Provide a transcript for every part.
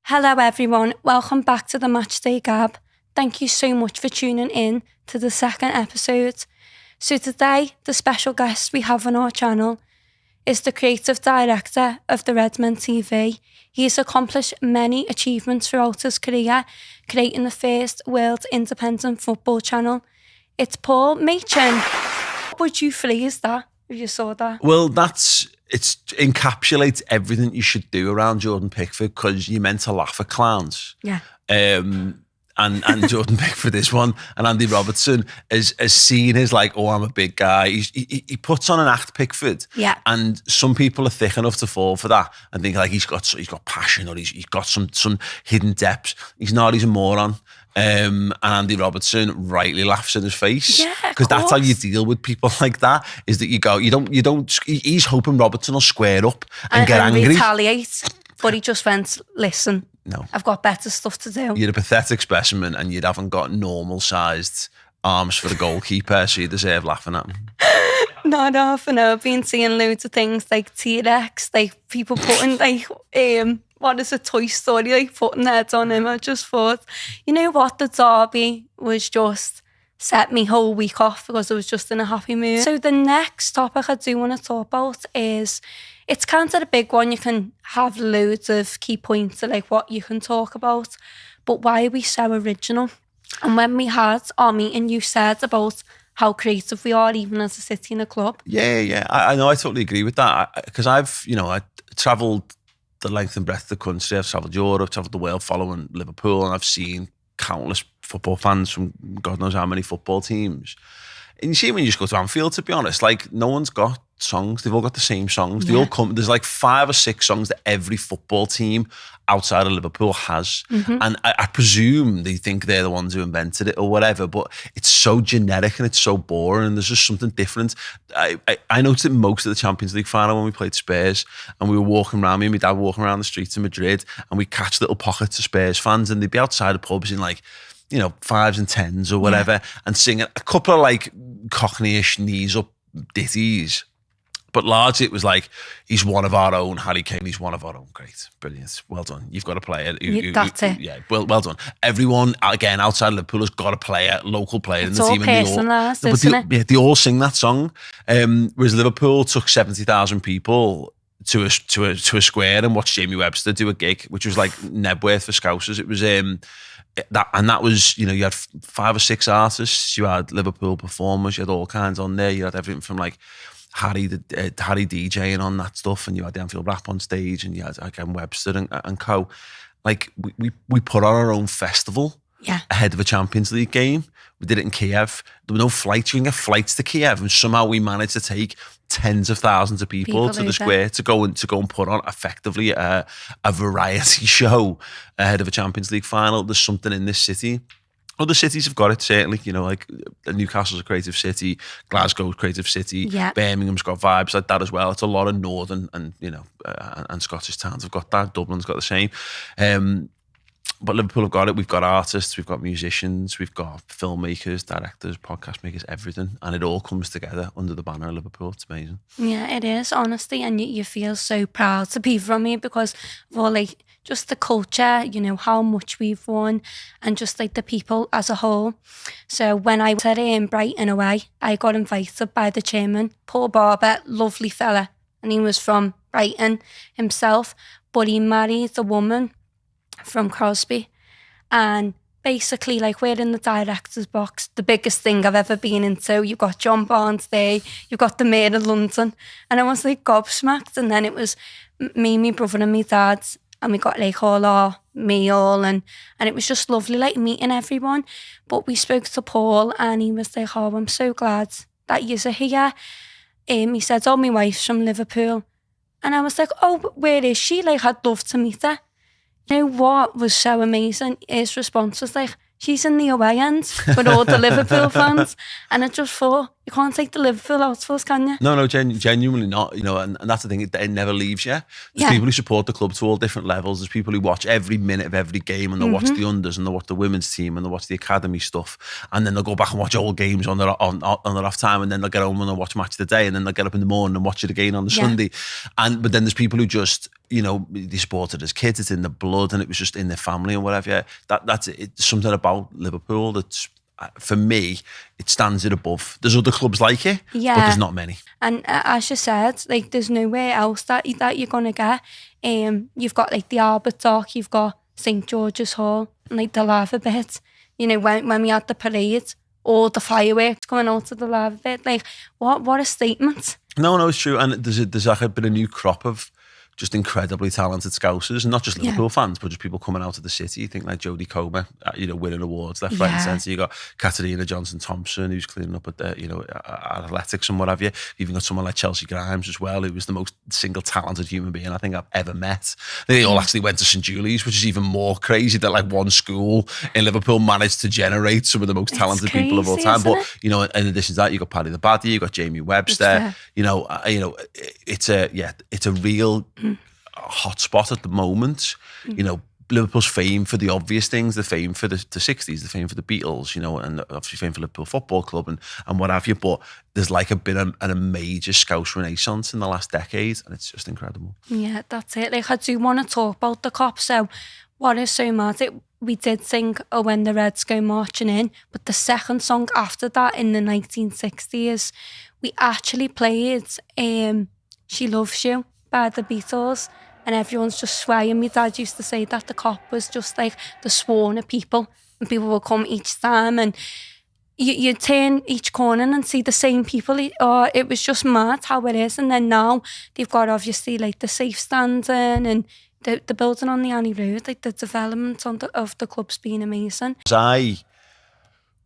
Hello everyone, welcome back to the Matchday Gab. Thank you so much for tuning in to the second episode. So today, the special guest we have on our channel is the creative director of TheRedmenTv. He has accomplished many achievements throughout his career, creating the first world independent football channel. It's Paul Machin. Would you phrase that if you saw that? Well, it encapsulates everything you should do around Jordan Pickford, because you're meant to laugh at clowns. Yeah. And Jordan Pickford is one, and Andy Robertson is seen as like, oh, I'm a big guy. He puts on an act, Pickford. Yeah. And some people are thick enough to fall for that and think like he's got passion, or he's got some hidden depths. He's not. He's a moron. And Andy Robertson rightly laughs in his face. Yeah, because that's how you deal with people like that. Is that you don't. He's hoping Robertson will square up and get angry, retaliate. But he just went, listen. No, I've got better stuff to do. You're a pathetic specimen, and you haven't got normal-sized arms for the goalkeeper, so you deserve laughing at him. Not often. I've been seeing loads of things like T-Rex, like people putting like what is a Toy Story, like putting heads on him. I just thought, you know what, the derby was just set me whole week off because I was just in a happy mood. So the next topic I do want to talk about is, it's kind of a big one. You can have loads of key points of like what you can talk about, but why are we so original? And when we had our meeting, you said about how creative we are, even as a city and a club. Yeah. I know. I totally agree with that, because I travelled the length and breadth of the country. I've travelled Europe, travelled the world following Liverpool, and I've seen countless football fans from God knows how many football teams. And you see, when you just go to Anfield, to be honest, like no one's got songs. They've all got the same songs. They all come. There's like 5 or 6 songs that every football team outside of Liverpool has. And I presume they think they're the ones who invented it or whatever, but it's so generic and it's so boring, and there's just something different. I noticed it most of the Champions League final when we played Spurs, and we were walking around, me and my dad walking around the streets of Madrid, and we catch little pockets of Spurs fans, and they'd be outside the pubs in like, 5s and 10s or whatever, and singing a couple of like Cockney-ish knees up ditties. But largely it was like, he's one of our own, Harry Kane, he's one of our own. Great, brilliant, well done. You've got a player. That's it. Yeah, well done. Everyone, again, outside Liverpool has got a player, local player in the team. It's all personalised, they all sing that song. Whereas Liverpool took 70,000 people to a square and watched Jamie Webster do a gig, which was like Nebworth for Scousers. It was that was, you had 5 or 6 artists, you had Liverpool performers, you had all kinds on there, you had everything from like Harry DJing on that stuff, and you had the Anfield Rap on stage, and you had again Webster and co. Like we put on our own festival ahead of a Champions League game. We did it in Kiev. There were no flights. You can get flights to Kiev, and somehow we managed to take tens of thousands of people to the square to go and put on effectively a variety show ahead of a Champions League final. There's something in this city. Other cities have got it, certainly, like Newcastle's a creative city, Glasgow's a creative city, Birmingham's got vibes like that as well. It's a lot of northern and and Scottish towns have got that. Dublin's got the same. But Liverpool have got it. We've got artists, we've got musicians, we've got filmmakers, directors, podcast makers, everything. And it all comes together under the banner of Liverpool. It's amazing. Yeah, it is, honestly. And you feel so proud to be from here because of all, like, just the culture, how much we've won, and just like the people as a whole. So when I was in Brighton away, I got invited by the chairman, Paul Barber, lovely fella. And he was from Brighton himself, but he married a woman from Crosby, and basically like we're in the director's box, the biggest thing I've ever been into. You've got John Barnes there, you've got the Mayor of London, and I was like gobsmacked. And then it was me, my brother and my dad, and we got like all our meal, and it was just lovely like meeting everyone. But we spoke to Paul, and he was like, oh, I'm so glad that you're here. He said, oh, my wife's from Liverpool. And I was like, oh, but where is she? Like, I'd love to meet her. You know what was so amazing? His response was like, she's in the away end with all the Liverpool fans. And I just thought, you can't take the Liverpool out for us, can you? No, genuinely not. You know, and that's the thing, it never leaves you. There's people who support the club to all different levels. There's people who watch every minute of every game, and they'll watch the unders, and they'll watch the women's team, and they'll watch the academy stuff, and then they'll go back and watch all games on their off time, and then they'll get home and they'll watch match of the day, and then they'll get up in the morning and watch it again on the Sunday. But then there's people who just, you know, they support it as kids, it's in the blood, and it was just in their family and whatever. Yeah, that's it. It's something about Liverpool that's, for me, it stands it above. There's other clubs like it, but there's not many. And as you said, like, there's nowhere else that you're going to get. You've got like the Albert Dock, you've got St George's Hall, and like the lava bit. You know, when we had the parade, all the fireworks going out of the lava bit. Like, what a statement. No, it's true. And there's like been a new crop of just incredibly talented Scousers, and not just Liverpool fans, but just people coming out of the city. You think like Jodie Comer, you know, winning awards left, right, and centre. You got Katarina Johnson-Thompson, who's cleaning up at the, you know, athletics and what have you. You've even got someone like Chelsea Grimes as well, who was the most single talented human being I think I've ever met. They all actually went to St Julie's, which is even more crazy that like one school in Liverpool managed to generate some of the most talented people of all time. But you know, in addition to that, you got Paddy the Baddie, you got Jamie Webster. You know, it's a real hot spot at the moment. You know, Liverpool's fame for the obvious things, the fame for the 60s, the fame for the Beatles, you know, and obviously fame for Liverpool Football Club and what have you. But there's like been a major Scouse renaissance in the last decade, and it's just incredible. Yeah, that's it. Like, I do want to talk about the Cop. So what is so mad, we did sing "Oh When the Reds Go Marching In," but the second song after that in the 1960s, we actually played "She Loves You" by the Beatles, and everyone's just swearing. My dad used to say that the Cop was just like the swarm of people, and people would come each time, and you turn each corner and see the same people. It was just mad how it is. And then now they've got obviously like the safe standing and the building on the Annie Road, like the development of the club's been amazing. I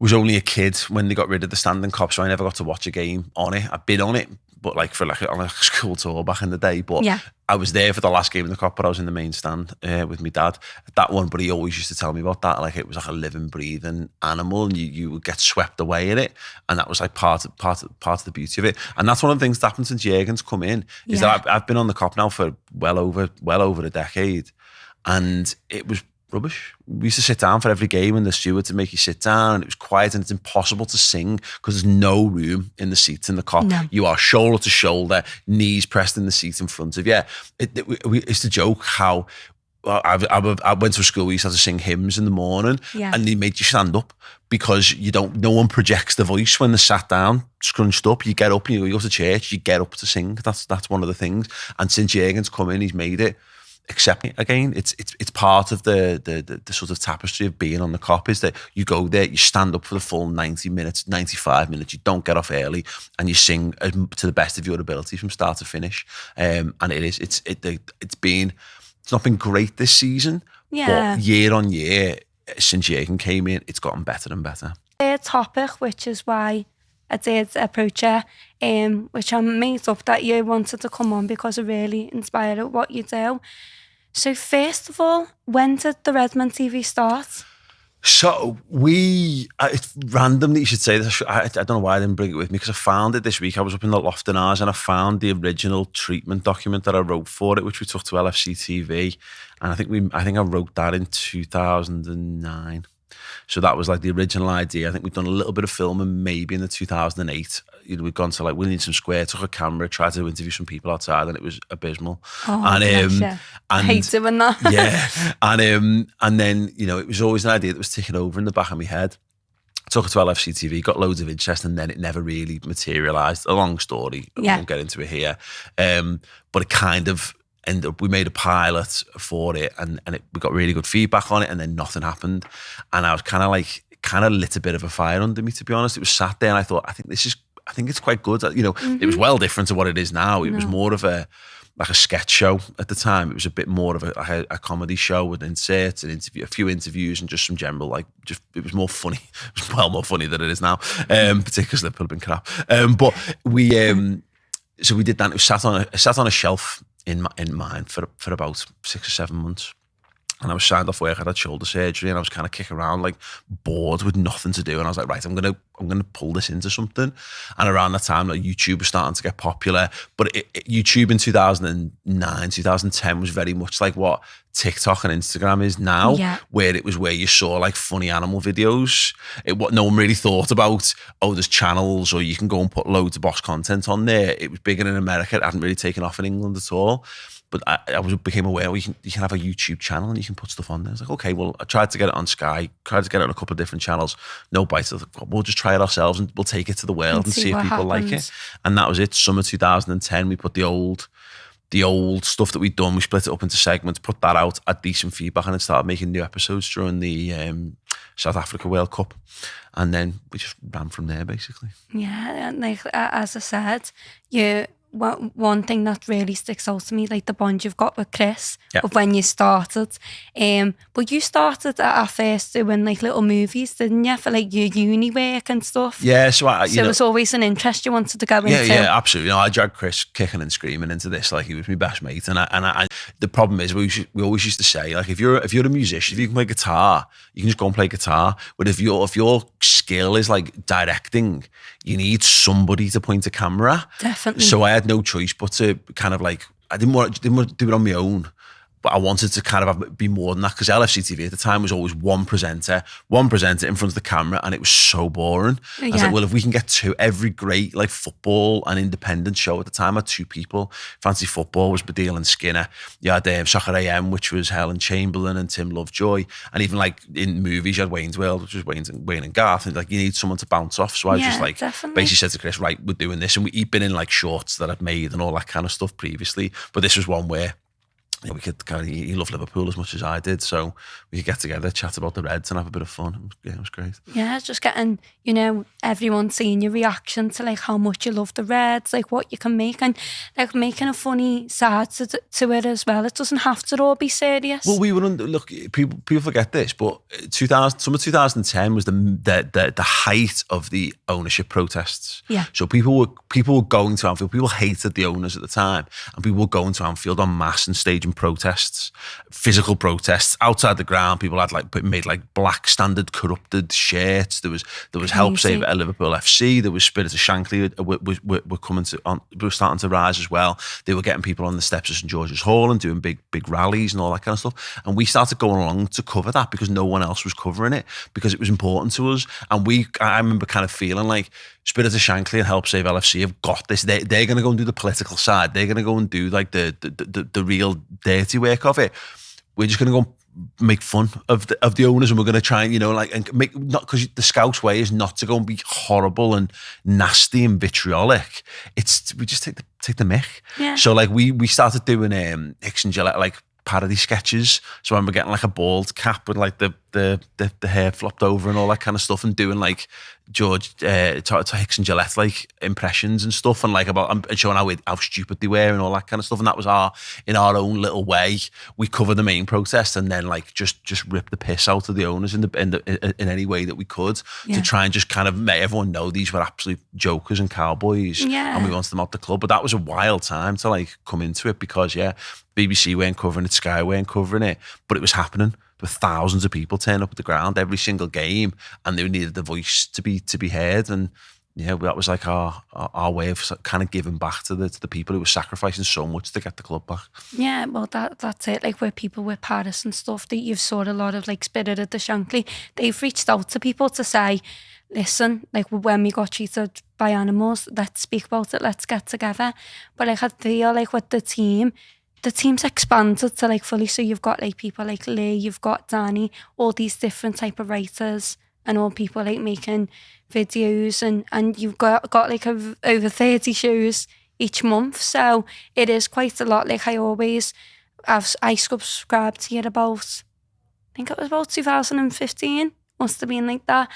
was only a kid when they got rid of the standing Cop, so I never got to watch a game on it. I've been on it, but like on a school tour back in the day. But I was there for the last game in the Cop, but I was in the main stand with my dad at that one. But he always used to tell me about that, like it was like a living, breathing animal, and you would get swept away in it, and that was like part of the beauty of it. And that's one of the things that happened since Jurgen's come in, is that I've been on the Cop now for well over a decade, and it was rubbish. We used to sit down for every game, and the steward would make you sit down, and it was quiet, and it's impossible to sing because there's no room in the seats in the Cop. No. You are shoulder to shoulder, knees pressed in the seat in front of you. It's the joke how I went to a school, we used to have to sing hymns in the morning, and they made you stand up because no one projects the voice when they're sat down, scrunched up. You get up and you go to church, you get up to sing. That's one of the things. And since Jurgen's come in, he's made it accept it again. It's part of the sort of tapestry of being on the Cop, is that you go there, you stand up for the full 90 minutes, 95 minutes, you don't get off early, and you sing to the best of your ability from start to finish. And it's not been great this season, but year on year since Jurgen came in, it's gotten better and better. Their topic, which is why I did approach her, which I'm made up that you wanted to come on because I really inspired what you do. So first of all, when did the RedmenTV start? So it's random that you should say this. I don't know why I didn't bring it with me, because I found it this week. I was up in the loft in ours and I found the original treatment document that I wrote for it, which we took to LFC TV. And I think I wrote that in 2009. So that was like the original idea. I think we'd done a little bit of filming maybe in the 2008. We'd gone to like Williamson Square, took a camera, tried to interview some people outside, and it was abysmal. I hate doing that. And then, you know, it was always an idea that was ticking over in the back of my head. Took it to LFC TV, got loads of interest, and then it never really materialised. A long story, I won't get into it here. But it kind of ended up, we made a pilot for it, and we got really good feedback on it, and then nothing happened. And I was kind of lit a bit of a fire under me, to be honest. It was sat there and I thought, I think it's quite good. You know, It was well different to what it is now. It was more of a sketch show at the time. It was a bit more of a comedy show with inserts and a few interviews and just some general, it was more funny. It was well more funny than it is now, particularly because Liverpool have been crap. But so we did that. It was sat on a shelf in mine for about 6 or 7 months. And I was signed off work. I had shoulder surgery, and I was kind of kicking around, like bored with nothing to do. And I was like, right, I'm gonna pull this into something. And around that time, like YouTube was starting to get popular. But YouTube in 2009, 2010 was very much like what TikTok and Instagram is now, where it was where you saw like funny animal videos. What no one really thought about, oh, there's channels, or you can go and put loads of boss content on there. It was bigger in America. It hadn't really taken off in England at all. But I became aware you can have a YouTube channel and you can put stuff on there. I was like, okay, well, I tried to get it on Sky, tried to get it on a couple of different channels. No bites. I was like, we'll just try it ourselves and we'll take it to the world and see if people like it. And that was it. Summer 2010, we put the old stuff that we'd done, we split it up into segments, put that out, had decent feedback, and then started making new episodes during the South Africa World Cup. And then we just ran from there, basically. Yeah, and like as I said, one thing that really sticks out to me, like the bond you've got with Chris of when you started. But you started at first doing like little movies, didn't you, for like your uni work and stuff? Yeah, so it was always an interest you wanted to go into. Yeah, absolutely. I dragged Chris kicking and screaming into this like he was my best mate. And I the problem is we always used to say, like, if you're a musician, if you can play guitar, you can just go and play guitar. But if your skill is like directing, you need somebody to point a camera. Definitely. So I had no choice but to kind of like, I didn't want to do it on my own, but I wanted to kind of be more than that, because LFC TV at the time was always one presenter in front of the camera, and it was so boring. I was like, well, if we can get every great like football and independent show at the time had two people. Fancy Football was Badil and Skinner. You had Soccer AM, which was Helen Chamberlain and Tim Lovejoy, and even like in movies you had Wayne's World, which was Wayne and Garth, and like you need someone to bounce off. So I was just like, basically said to Chris, right, we're doing this, and he'd been in like shorts that I'd made and all that kind of stuff previously, but this was one where we could he loved Liverpool as much as I did, so we could get together, chat about the Reds and have a bit of fun. It was great. Yeah, just getting, everyone seeing your reaction to like how much you love the Reds, like what you can make, and like making a funny side to it as well. It doesn't have to all be serious. Well, we were look, people forget this, but summer 2010 was the height of the ownership protests. Yeah. So people were going to Anfield. People hated the owners at the time, and people were going to Anfield en masse and staging protests, physical protests outside the ground. People had made black standard corrupted shirts. There was Help Save at Liverpool FC. There was Spirit of Shankly were starting to rise as well. They were getting people on the steps of St George's Hall and doing big rallies and all that kind of stuff. And we started going along to cover that because no one else was covering it, because it was important to us. And I remember kind of feeling like Spirit of Shankly and Help Save LFC have got this. They're going to go and do the political side. They're going to go and do like the real dirty work of it. We're just going to go make fun of the owners, and we're going to try and and make, not because the Scouse way is not to go and be horrible and nasty and vitriolic. We just take the mick. Yeah. So like we started doing Hicks and Gillette like parody sketches. So I remember getting like a bald cap with like the hair flopped over and all that kind of stuff, and doing like George Hicks and Gillette like impressions and stuff, and like and showing how stupid they were and all that kind of stuff. And that was in our own little way, we covered the main protest, and then like just rip the piss out of the owners in any way that we could, to try and just kind of make everyone know these were absolute jokers and cowboys, and we wanted them out the club. But that was a wild time to like come into it, because BBC weren't covering it, Sky weren't covering it, but it was happening. There were thousands of people turning up at the ground every single game, and they needed the voice to be heard. And that was like our way of kind of giving back to the people who were sacrificing so much to get the club back. Yeah, well, that's it. Like, where people with Paris and stuff, that you've saw a lot of like Spirit of the Shankly, they've reached out to people to say, listen, like when we got treated by animals, let's speak about it, let's get together. But like I feel like with the team's expanded to like fully, so you've got like people like Lee, you've got Danny, all these different type of writers, and all people like making videos, and you've got like over 30 shows each month. So it is quite a lot. Like I subscribed to it about, I think it was about 2015, must have been like that.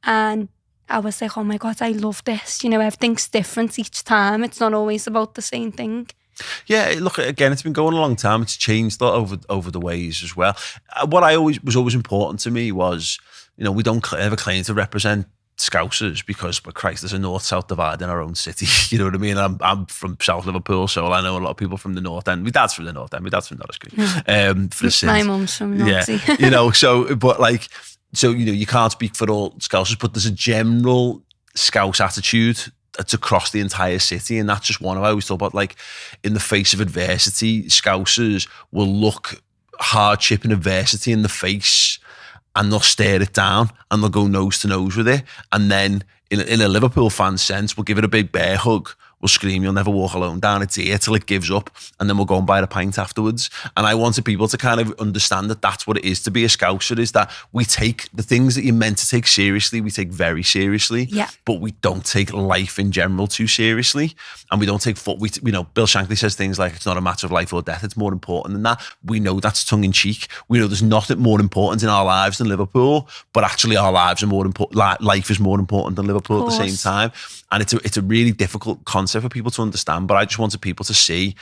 And I was like, oh my God, I love this. Everything's different each time. It's not always about the same thing. Yeah, look, again, it's been going a long time. It's changed a lot over the ways as well. What was always important to me was, we don't ever claim to represent Scousers because, but Christ, there's a north-south divide in our own city. You know what I mean? I'm from South Liverpool, so I know a lot of people from the north end. My dad's from the north end. My dad's from Norris Green. For the My mum's from Northsea. Yeah, you know, so you can't speak for all Scousers, but there's a general Scouse attitude that's across the entire city, and that's just one I always talk about. Like, in the face of adversity, Scousers will look hardship and adversity in the face, and they'll stare it down, and they'll go nose to nose with it. And then, in a Liverpool fan sense, we'll give it a big bear hug. We'll scream, "You'll never walk alone" down its ear till it gives up, and then we'll go and buy a pint afterwards. And I wanted people to kind of understand that that's what it is to be a Scouser, is that we take the things that you're meant to take seriously, we take very seriously, but we don't take life in general too seriously. And we don't take Bill Shankly says things like, it's not a matter of life or death, it's more important than that. We know that's tongue in cheek. We know there's nothing more important in our lives than Liverpool, but actually our lives are more important. Life is more important than Liverpool at the same time. And it's a really difficult concept for people to understand, but I just wanted people to see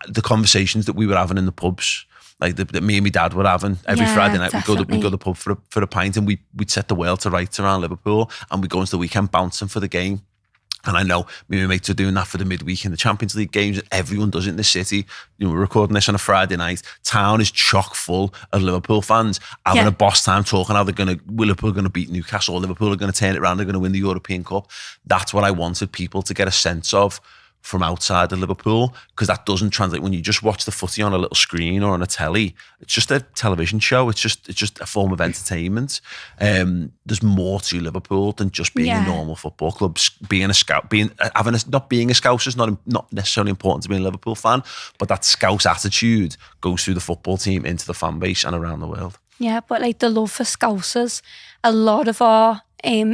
the conversations that we were having in the pubs, like that me and my dad were having every Friday night. We'd go to the pub for a pint, and we'd set the world to rights around Liverpool, and we'd go into the weekend bouncing for the game. And I know me and my mates are doing that for the midweek in the Champions League games. Everyone does it in the city. You know, we're recording this on a Friday night. Town is chock full of Liverpool fans having a boss time, talking how Liverpool are going to beat Newcastle, or Liverpool are going to turn it around, they're going to win the European Cup. That's what I wanted people to get a sense of from outside of Liverpool, because that doesn't translate when you just watch the footy on a little screen or on a telly. It's just a television show. It's just a form of entertainment. There's more to Liverpool than just being a normal football club. Being a scout, not being a Scouse is not necessarily important to being a Liverpool fan, but that Scouse attitude goes through the football team into the fan base and around the world. Yeah, but like the love for Scousers, a lot of our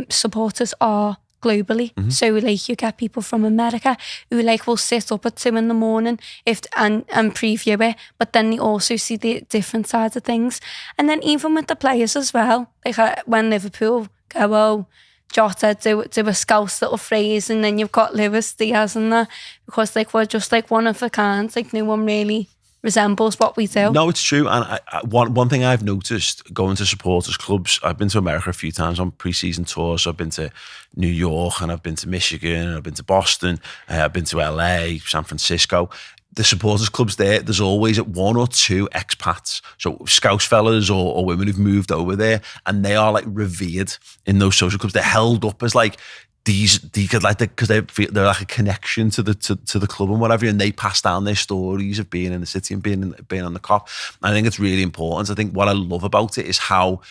supporters are globally. So like you get people from America who like will sit up at 2 a.m. and preview it, but then they also see the different sides of things. And then even with the players as well, like when Liverpool go, "Oh, Jota, do a Scouse little phrase," and then you've got Lewis, Diaz and that, because like we're just like one of a kind, like no one really resembles what we do. No, it's true. And one thing I've noticed going to supporters clubs, I've been to America a few times on pre-season tours. So I've been to New York, and I've been to Michigan, and I've been to Boston, I've been to LA, San Francisco. The supporters clubs there's always one or two expats, so Scouse fellas or women who've moved over there, and they are like revered in those social clubs. They're held up as like because they're like a connection to the club and whatever, and they pass down their stories of being in the city and being on the cop. And I think it's really important. I think what I love about it is how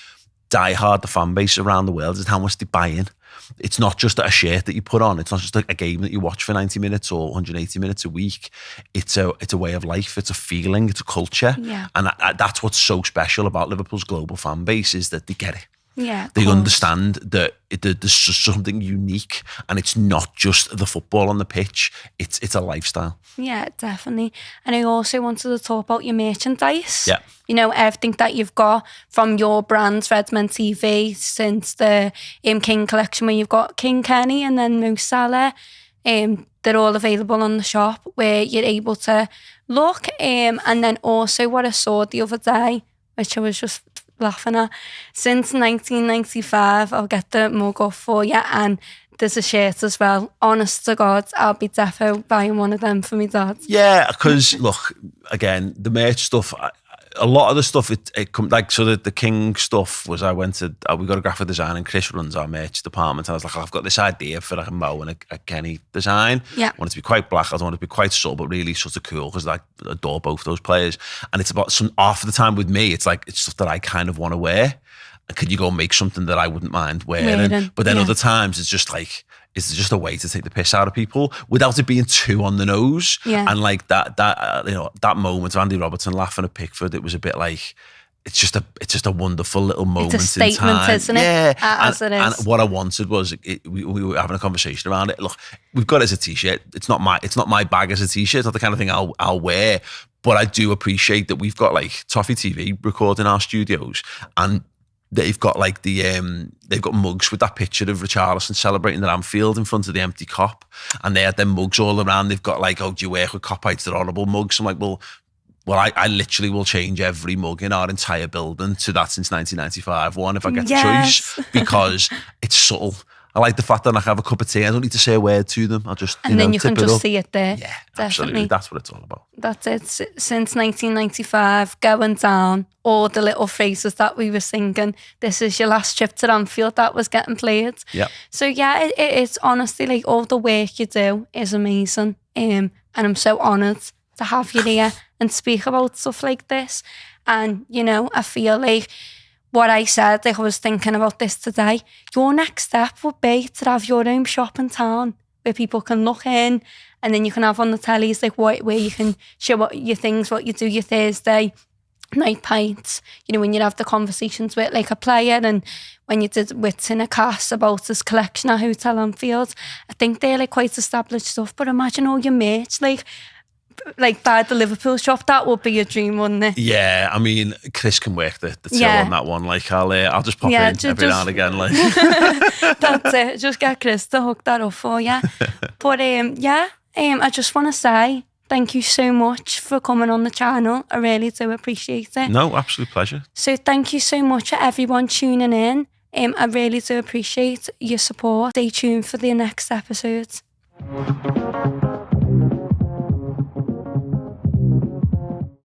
diehard the fan base around the world is, how much they buy in. It's not just a shirt that you put on. It's not just a game that you watch for 90 minutes or 180 minutes a week. It's a way of life. It's a feeling. It's a culture. Yeah. And that's what's so special about Liverpool's global fan base, is that they get it. Yeah, they understand that there's just something unique, and it's not just the football on the pitch. It's a lifestyle. Yeah, definitely. And I also wanted to talk about your merchandise. Yeah. You know, everything that you've got from your brands, RedmenTV, since the King collection, where you've got King Kenny and then Mo Salah. They're all available on the shop where you're able to look. And then also what I saw the other day, which I was just laughing at, since 1995, I'll get the mug off for you, and there's a shirt as well. Honest to God, I'll be defo buying one of them for me dad. Yeah, because look, again, the merch stuff, a lot of the stuff, it come like, so the King stuff was, we got a graphic design, and Chris runs our merch department, and I was like, I've got this idea for like a Mo and a Kenny design. Yeah. I want it to be quite black, I don't want it to be quite subtle, but really sort of cool, because I adore both those players. And it's about half of the time with me, it's like, it's stuff that I kind of want to wear. And could you go make something that I wouldn't mind wearing? But then other times it's just like, it's just a way to take the piss out of people without it being too on the nose. Yeah. And like that moment of Andy Robertson laughing at Pickford, it was a bit like, it's just a wonderful little moment. It's a statement, in time. Isn't it? Yeah, as it is. And what I wanted was, we were having a conversation around it. Look, we've got it as a t-shirt. It's not my bag as a t-shirt. It's not the kind of thing I'll wear. But I do appreciate that we've got like Toffee TV recording our studios, and they've got like they've got mugs with that picture of Richarlison celebrating at Anfield in front of the empty Kop, and they had their mugs all around. They've got like, "Oh, do you work with Kopites? They're horrible mugs." I'm like, well, well, I literally will change every mug in our entire building to that since 1995 one if I get the choice, because it's subtle. I like the fact that I have a cup of tea. I don't need to say a word to them. I'll just, and then you can tip it just up. see it there. Yeah, definitely. absolutely. That's what it's all about. That's it. Since 1995, going down, all the little phrases that we were singing. This is your last trip to Anfield that was getting played. Yeah. So yeah, it's honestly like all the work you do is amazing. And I'm so honoured to have you here and speak about stuff like this. And, I feel like what I said, like I was thinking about this today, your next step would be to have your own shop in town where people can look in, and then you can have on the tellies like where you can show what your things, what you do your Thursday night pints, when you have the conversations with like a player, and when you did with Cass about his collection at Hotel Anfield. I think they're like quite established stuff, but imagine all your mates like by the Liverpool shop. That would be a dream, wouldn't it? Yeah, I mean, Chris can work the till on that one. Like, I'll just pop in every now and again. Like, that's it. Just get Chris to hook that up for you. But I just want to say thank you so much for coming on the channel. I really do appreciate it. No, absolute pleasure. So thank you so much for everyone tuning in. I really do appreciate your support. Stay tuned for the next episode.